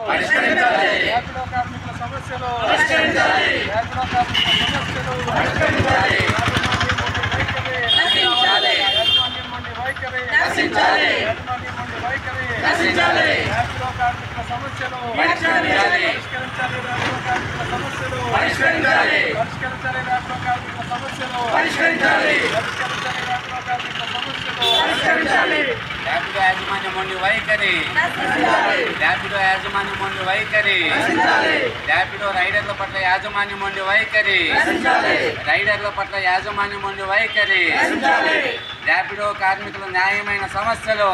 ర్యాపిడో కార్మికుల సమస్యలు ర్యాపిడో కార్మికుల సమస్యలు ర్యాపిడో కార్మికుల సమస్యలు పరిష్కరించాలి. ర్యాపిడో యాజమాన్యం మొండి వైఖరి, ర్యాపిడో యాజమాన్యం మొండి వైఖరి, ర్యాపిడో రైడర్ల పట్ల యాజమాన్యం మొండి వైఖరి, రైడర్ల పట్ల యాజమాన్యం మొండి వైఖరి, ర్యాపిడో కార్మికుల న్యాయమైన సమస్యలు,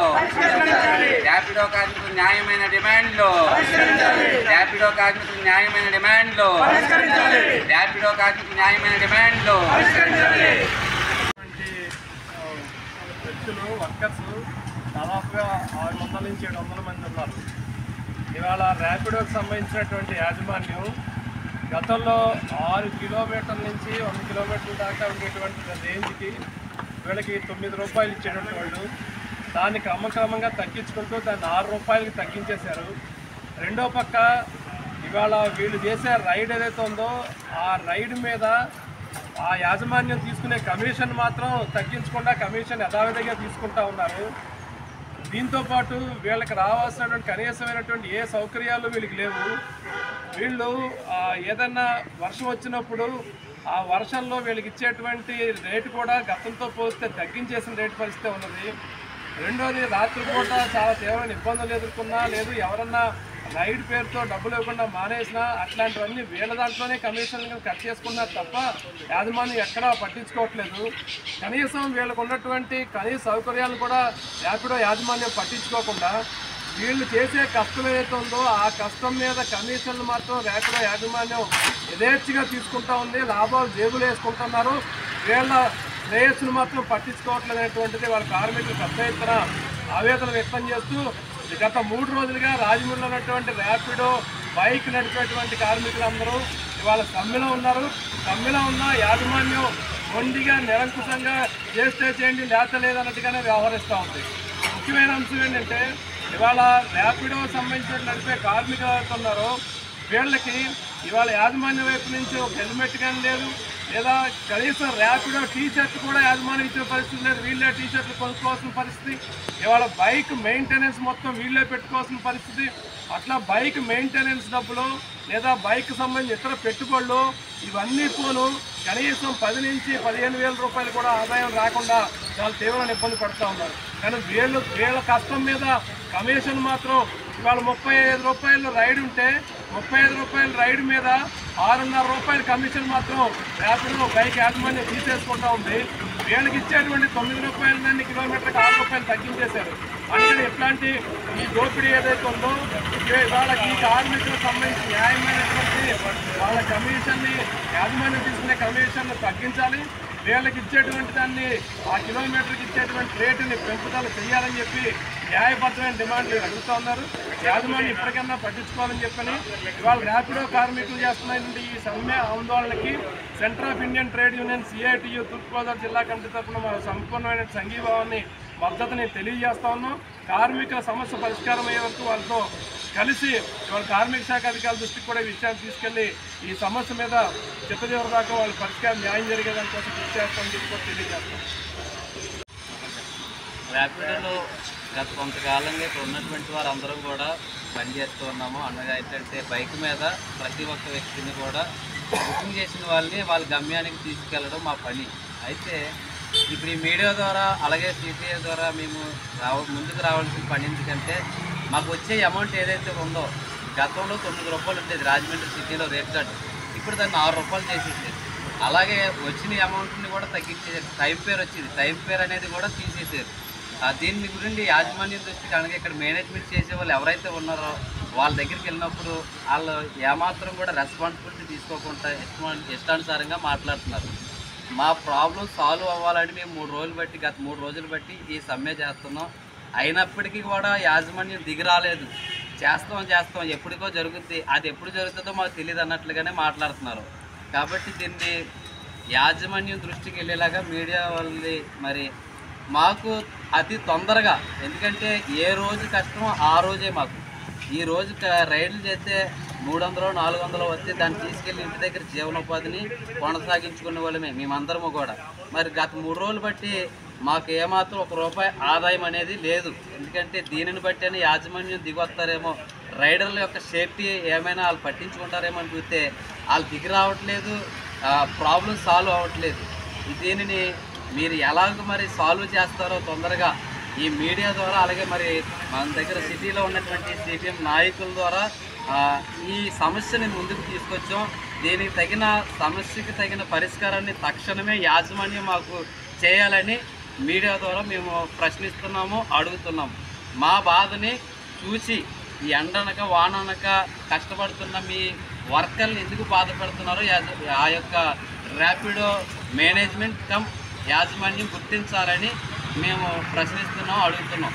ర్యాపిడో కార్మికుల న్యాయమైన డిమాండ్లు, ర్యాపిడో కార్మికుల న్యాయమైన డిమాండ్లు, ర్యాపిడో కార్మికుల న్యాయమైన డిమాండ్లు. వ్యక్తులు వర్కర్స్ దాదాపుగా 600 నుంచి 700 మంది ఉన్నారు. ఇవాళ ర్యాపిడోకి సంబంధించినటువంటి యాజమాన్యం గతంలో 6 కిలోమీటర్ల నుంచి 100 కిలోమీటర్ల దాకా ఉండేటువంటి రేంజ్కి వీళ్ళకి 9 రూపాయలు ఇచ్చేటువంటి వాళ్ళు దాన్ని క్రమక్రమంగా తగ్గించుకుంటూ దాన్ని 6 రూపాయలకి తగ్గించేశారు. రెండో పక్క ఇవాళ వీళ్ళు చేసే రైడ్ ఏదైతే ఉందో ఆ రైడ్ మీద ఆ యాజమాన్యం తీసుకునే కమిషన్ మాత్రం తగ్గించకుండా కమిషన్ యథావిధిగా తీసుకుంటా ఉన్నారు. దీంతోపాటు వీళ్ళకి రావాల్సినటువంటి కనీసమైనటువంటి ఏ సౌకర్యాలు వీళ్ళకి లేవు. వీళ్ళు ఏదన్నా వర్షం వచ్చినప్పుడు ఆ వర్షంలో వీళ్ళకి ఇచ్చేటువంటి రేటు కూడా గతంతో పోస్తే తగ్గించేసిన రేటు పరిస్థితి ఉన్నది. రెండోది రాత్రిపూట చాలా తీవ్రమైన ఇబ్బందులు ఎదుర్కొన్నా లేదు ఎవరన్నా రైడ్ పేరుతో డబ్బులు ఇవ్వకుండా మానేసినా అట్లాంటివన్నీ వీళ్ళ దాంట్లోనే కమిషన్లు కట్ చేసుకున్నారు తప్ప యాజమాన్యం ఎక్కడా పట్టించుకోవట్లేదు. కనీసం వీళ్ళకు ఉన్నటువంటి కనీస సౌకర్యాలను కూడా ర్యాపిడో యాజమాన్యం పట్టించుకోకుండా వీళ్ళు చేసే కష్టం ఏదైతే ఉందో ఆ కష్టం మీద కమిషన్లు మాత్రం ర్యాపిడో యాజమాన్యం యథేచ్ఛగా తీసుకుంటా ఉంది. లాభాలు జేబులు వేసుకుంటున్నారు. వీళ్ళ శ్రేయస్సును మాత్రం పట్టించుకోవట్లేదు అనేటువంటిది వాళ్ళ కార్మికులు పెద్ద ఎత్తున ఆవేదన వ్యక్తం చేస్తూ గత 3 రోజులుగా రాజమండ్రిలో ఉన్నటువంటి ర్యాపిడో బైక్ నడిపేటువంటి కార్మికులందరూ ఇవాళ సమ్మెలో ఉన్నారు. సమ్మెలో ఉన్న యాజమాన్యం మొండిగా నిరంకుశంగా చేస్తే చేయండి లేత లేదన్నట్టుగానే వ్యవహరిస్తూ ఉంది. ముఖ్యమైన అంశం ఏంటంటే ఇవాళ ర్యాపిడో సంబంధించిన నడిపే కార్మికులు ఎవరైతే ఉన్నారో వీళ్ళకి ఇవాళ యాజమాన్యం వైపు నుంచి ఒక హెల్మెట్ కానీ లేదు, లేదా కనీసం ర్యాపిడో టీషర్ట్ కూడా యాజమాన్యం ఇచ్చే పరిస్థితి లేదు. వీళ్ళే టీషర్ట్లు కొనుక్కోవాల్సిన పరిస్థితి. ఇవాళ బైక్ మెయింటెనెన్స్ మొత్తం వీళ్ళే పెట్టుకోవాల్సిన పరిస్థితి. అట్లా బైక్ మెయింటెనెన్స్ డబ్బులు లేదా బైక్ సంబంధించిన ఇతర పెట్టుబడులు ఇవన్నీ పోను కనీసం 10 నుంచి 15,000 రూపాయలు కూడా ఆదాయం రాకుండా చాలా తీవ్రమైన ఇబ్బంది పడుతూ ఉన్నారు. కానీ వీళ్ళ కష్టం మీద కమిషన్ మాత్రం ఇవాళ 35 రూపాయలు రైడ్ ఉంటే 35 రూపాయల రైడ్ మీద 6.5 రూపాయల కమిషన్ మాత్రం ర్యాపిడో బైక్ యాజమాన్యం తీసేసుకుంటా ఉంది. వీళ్ళకి ఇచ్చేటువంటి 9 రూపాయల దాన్ని కిలోమీటర్కి 6 రూపాయలు తగ్గించేశారు. అందుకని ఇట్లాంటి ఈ దోపిడీ ఏదైతే ఉందో వాళ్ళకి ఈ కార్మికులకు సంబంధించి న్యాయమైనటువంటి వాళ్ళ కమిషన్ని యాజమాన్యం తీసుకునే కమిషన్ను తగ్గించాలి. వీళ్ళకి ఇచ్చేటువంటి దాన్ని ఆ కిలోమీటర్కి ఇచ్చేటువంటి రేటుని పెంపుదల చేయాలని చెప్పి న్యాయబద్ధమైన డిమాండ్లు అడుగుతూ ఉన్నారు. యాజమాన్యం ఇప్పటికైనా పట్టించుకోవాలని చెప్పని ఇవాళ ర్యాపిడో కార్మికులు చేస్తున్నటువంటి ఈ సమ్మె ఆందోళనకి centre of Indian trade union CITU Turpu Godavari జిల్లా కమిటీ తరఫున మన సంపూర్ణమైన సంఘీభావాన్ని మద్దతుని తెలియజేస్తా ఉన్నాం. కార్మికుల సమస్య పరిష్కారం అయ్యే వరకు వాళ్ళతో కలిసి ఇవాళ కార్మిక శాఖ అధికారుల దృష్టికి కూడా ఈ విషయాన్ని తీసుకెళ్లి ఈ సమస్య మీద చిత్తజీవన దాకా వాళ్ళ పరిష్కారం న్యాయం జరిగేదాని కోసం కృషి చేస్తామని చెప్పి కూడా తెలియజేస్తాం. ర్యాపిడోలో గత కొంతకాలంగా ఇక్కడ ఉన్నటువంటి వారందరం కూడా పనిచేస్తూ ఉన్నాము. అనగా ఏంటంటే బైక్ మీద ప్రతి ఒక్క వ్యక్తిని కూడా బుకింగ్ చేసిన వాళ్ళని వాళ్ళ గమ్యానికి తీసుకెళ్ళడం మా పని. అయితే ఇప్పుడు ఈ మీడియా ద్వారా అలాగే CPI ద్వారా మేము ముందుకు రావాల్సిన పని ఎందుకంటే మాకు వచ్చే అమౌంట్ ఏదైతే ఉందో గతంలో 9 రూపాయలు ఉండేది రాజమండ్రి సిటీలో రేట్ కార్డు, ఇప్పుడు దాన్ని 6 రూపాయలు చేసేసారు. అలాగే వచ్చిన అమౌంట్ని కూడా తగ్గించేసారు. టైం పేరు వచ్చింది, టైం పేరు అనేది కూడా తీసేసారు. దీని గురించి యాజమాన్యం దృష్టికి అనగా ఇక్కడ మేనేజ్మెంట్ చేసే వాళ్ళు ఎవరైతే ఉన్నారో వాళ్ళ దగ్గరికి వెళ్ళినప్పుడు వాళ్ళు ఏమాత్రం కూడా రెస్పాన్సిబిలిటీ తీసుకోకుండా ఇష్టానుసారంగా మాట్లాడుతున్నారు. మా ప్రాబ్లం సాల్వ్ అవ్వాలని మేము 3 రోజులు బట్టి గత 3 రోజులు బట్టి ఈ సమ్మె చేస్తున్నాం. అయినప్పటికీ కూడా యాజమాన్యం దిగి రాలేదు. చేస్తాం ఎప్పటికో జరుగుద్ది, అది ఎప్పుడు జరుగుతుందో మాకు తెలియదు అన్నట్లుగానే మాట్లాడుతున్నారు. కాబట్టి దీన్ని యాజమాన్యం దృష్టికి వెళ్ళేలాగా మీడియా వాళ్ళని మరి మాకు అతి తొందరగా, ఎందుకంటే ఏ రోజు కష్టమో ఆ రోజే మాకు ఈ రోజు రైడ్లు చేస్తే 300 400 వస్తే దాన్ని తీసుకెళ్లి ఇంటి దగ్గర జీవనోపాధిని కొనసాగించుకునే వాళ్ళమే మేమందరము కూడా. మరి గత 3 రోజులు బట్టి మాకు ఏమాత్రం ₹1 ఆదాయం అనేది లేదు. ఎందుకంటే దీనిని బట్టి యాజమాన్యం దిగొస్తారేమో, రైడర్ల యొక్క సేఫ్టీ ఏమైనా వాళ్ళు పట్టించుకుంటారేమో అని చూస్తే వాళ్ళు దిగి రావట్లేదు, ప్రాబ్లం సాల్వ్ అవ్వట్లేదు. దీనిని మీరు ఎలాగ మరి సాల్వ్ చేస్తారో తొందరగా ఈ మీడియా ద్వారా, అలాగే మరి మన దగ్గర సిటీలో ఉన్నటువంటి సిపిఎం నాయకుల ద్వారా ఈ సమస్యని ముందుకు తీసుకొచ్చాం. దీనికి సమస్యకి తగిన పరిష్కారాన్ని తక్షణమే యాజమాన్యం మాకు చేయాలని మీడియా ద్వారా మేము ప్రశ్నిస్తున్నాము, అడుగుతున్నాము. మా బాధని చూసి ఈ ఎండనక వాననక కష్టపడుతున్న మీ వర్కర్లు ఎందుకు బాధపడుతున్నారో ఆ యొక్క ర్యాపిడో మేనేజ్మెంట్ యాజమాన్యం గుర్తించాలని మేము ప్రశ్నిస్తున్నాం, అడుగుతున్నాం.